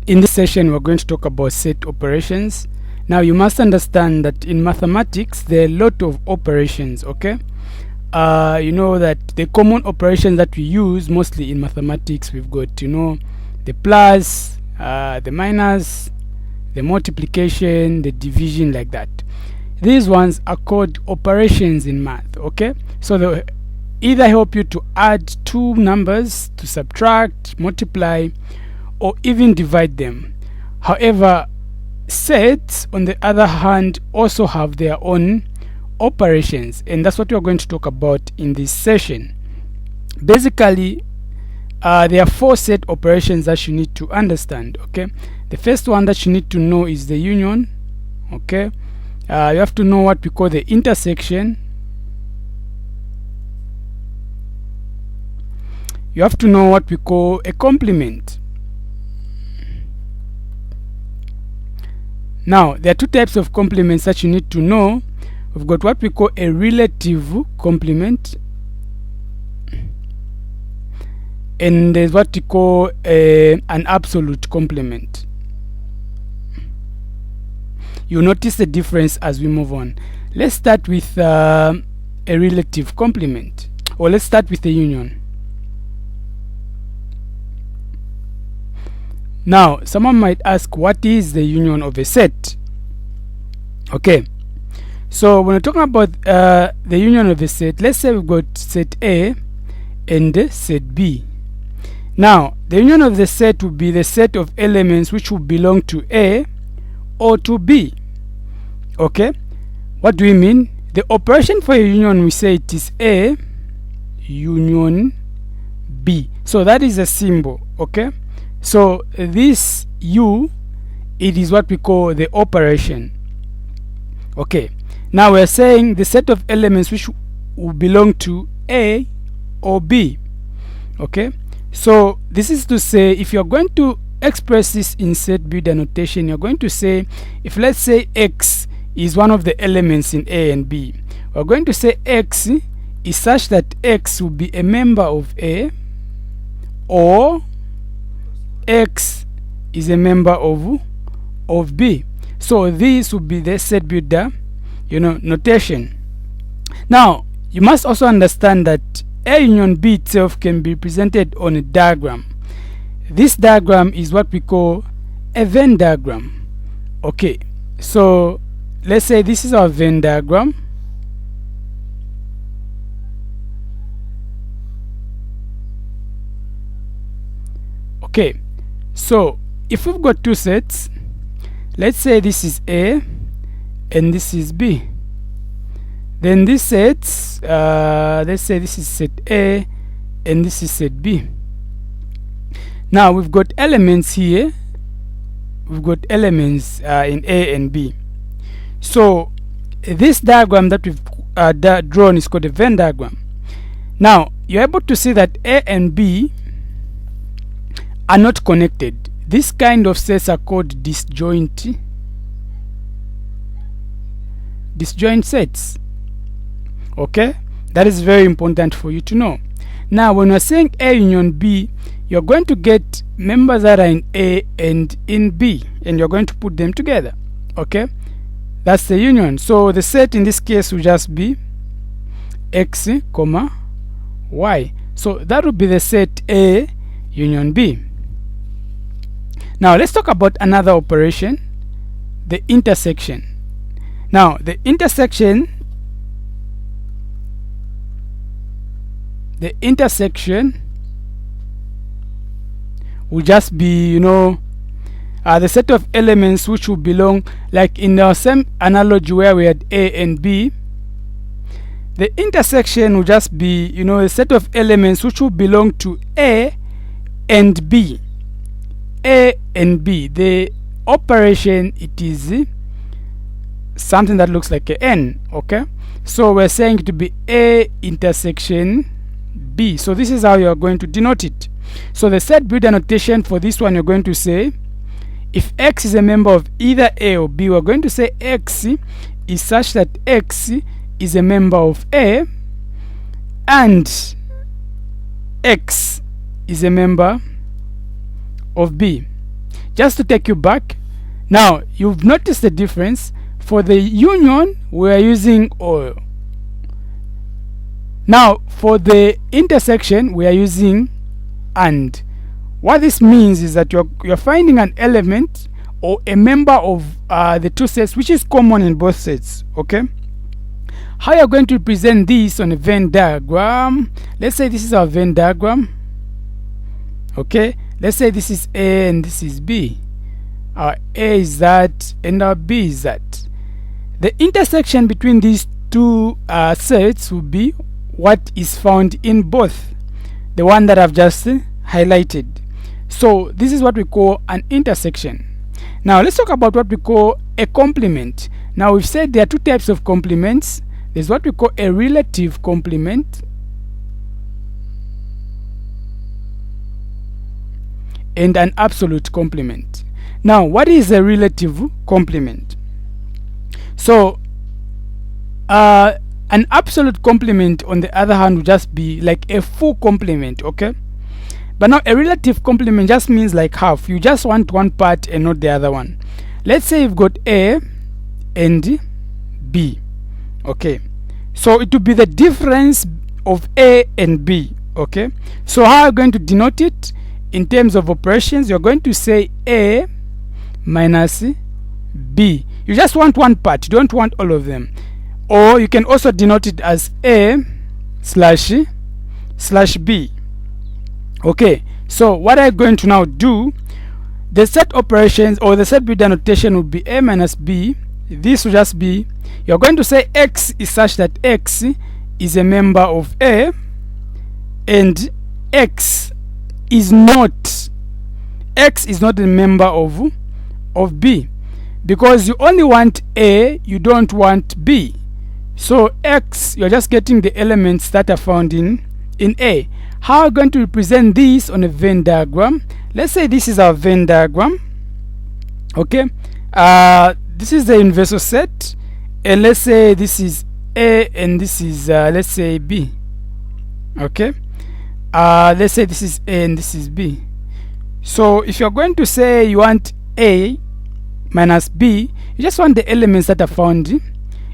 In this session, we're going to talk about set operations. Now, you must understand that in mathematics, there are a lot of operations, okay? You know that the common operations that we use mostly in mathematics, we've got, the plus, the minus, the multiplication, the division, like that. These ones are called operations in math, okay? So they either help you to add two numbers, to subtract, multiply, or even divide them. However, sets, on the other hand, also have their own operations, and that's what we're going to talk about in this session. Basically, there are four set operations that you need to understand, okay? The first one that you need to know is the union, okay? You have to know what we call the intersection. You have to know what we call a complement. Now, there are two types of complements that you need to know. We've got what we call a relative complement, and there's what we call an absolute complement. You'll notice the difference as we move on. Let's start with a relative complement, or let's start with a union. Now, someone might ask, what is the union of a set? Okay, so when we're talking about the union of a set, let's say we've got set A and set B. Now, the union of the set will be the set of elements which will belong to A or to B. Okay, what do we mean? The operation for a union, we say it is A union B. So that is a symbol, okay? So this U, it is what we call the operation. Okay, now we're saying the set of elements which will belong to A or B. Okay, so this is to say, if you're going to express this in set builder notation, you're going to say, if let's say X is one of the elements in A and B, we're going to say X is such that X will be a member of A, or X is a member of B. So this would be the set builder, notation. Now, you must also understand that A union B itself can be represented on a diagram. This diagram is what we call a Venn diagram. Okay, so let's say this is our Venn diagram. Okay, so if we've got two sets, let's say this is A and this is B, then these sets, let's say this is set A and this is set B. Now we've got elements here, we've got elements in A and B. So this diagram that we've drawn is called a Venn diagram. Now you're able to see that A and B are not connected. This kind of sets are called disjoint sets. Okay, that is very important for you to know. Now when we're saying A union B, you're going to get members that are in A and in B, and you're going to put them together. Okay, that's the union. So the set in this case will just be X, Y. So that would be the set A union B. Now let's talk about another operation, the intersection. Now the intersection will just be, the set of elements which will belong, like in our same analogy where we had A and B. The intersection will just be, a set of elements which will belong to A and B. A and B, the operation, it is something that looks like a N. Okay, so we're saying it to be A intersection B. So this is how you're going to denote it. So the set builder notation for this one, you're going to say, if X is a member of either A or B, we're going to say X is such that X is a member of A and X is a member of B. just to take you back. Now you've noticed the difference. For the union we are using or. Now for the intersection we are using and. What this means is that you're finding an element or a member of the two sets which is common in both sets. Okay, how you're going to represent this on a Venn diagram. Let's say this is our Venn diagram. Okay, let's say this is A and this is B. Our A is that and our B is that. The intersection between these two sets will be what is found in both, the one that I've just highlighted. So this is what we call an intersection. Now let's talk about what we call a complement. Now we've said there are two types of complements. There's what we call a relative complement and an absolute complement. Now what is a relative complement? So an absolute complement on the other hand would just be like a full complement. Okay, but now a relative complement just means like half. You just want one part and not the other one. Let's say you've got A and B. Okay, so it will be the difference of A and B. Okay, so how are you going to denote it in terms of operations? You're going to say A minus B. You just want one part, you don't want all of them. Or you can also denote it as A slash B. Okay, so what I'm going to now do, the set operations or the set builder notation will be A minus B. This will just be, you're going to say X is such that X is a member of A and X is not a member of B, because you only want A, you don't want B. So X, you're just getting the elements that are found in A. How are we going to represent this on a Venn diagram? Let's say this is our Venn diagram. Okay, this is the universal set, and let's say this is A and this is let's say B. Okay, let's say this is A and this is B. So if you're going to say you want A minus B, you just want the elements that are found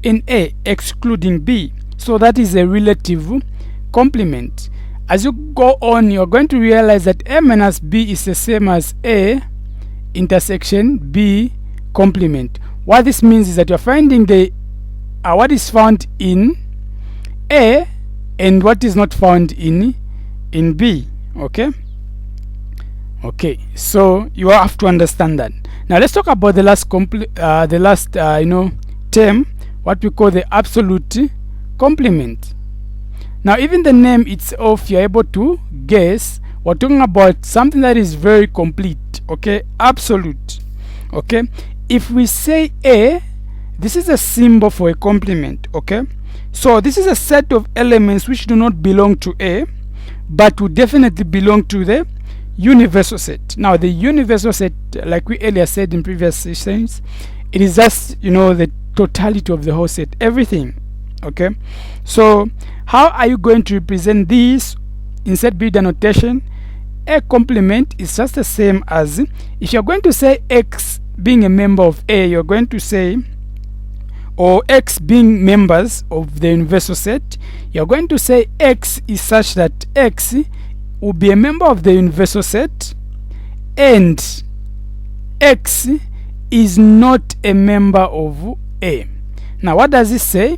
in A excluding B. So that is a relative complement. As you go on, you're going to realize that A minus B is the same as A intersection B complement. What this means is that you're finding the what is found in A and what is not found in B. Okay, so you have to understand that. Now let's talk about the last term, what we call the absolute complement. Now even the name itself, you're able to guess we're talking about something that is very complete. Okay, absolute. Okay, if we say A, this is a symbol for a complement. Okay, so this is a set of elements which do not belong to A but would definitely belong to the universal set. Now the universal set, like we earlier said in previous sessions, it is just the totality of the whole set, everything. Okay, so how are you going to represent this in set builder notation? A complement is just the same as, if you're going to say X being a member of A, you're going to say, or X being members of the universal set, you're going to say X is such that X will be a member of the universal set and X is not a member of A. Now what does this say?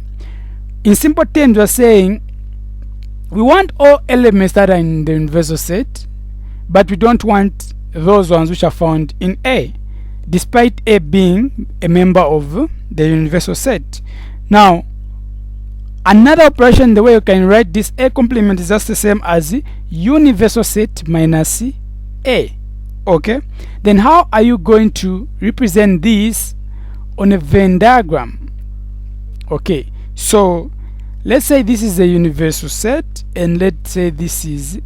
In simple terms, we're saying we want all elements that are in the universal set, but we don't want those ones which are found in A, despite A being a member of the universal set. Now another operation, the way you can write this A complement is just the same as universal set minus A. Okay, then how are you going to represent this on a Venn diagram? Okay, so let's say this is a universal set and let's say this is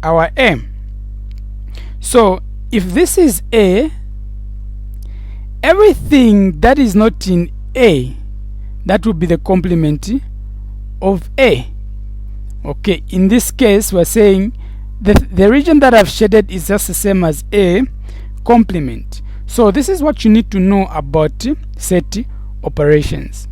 our M. So if this is A, everything that is not in A, that will be the complement of A. Okay, in this case we're saying the region that I've shaded is just the same as A, complement. So this is what you need to know about set operations.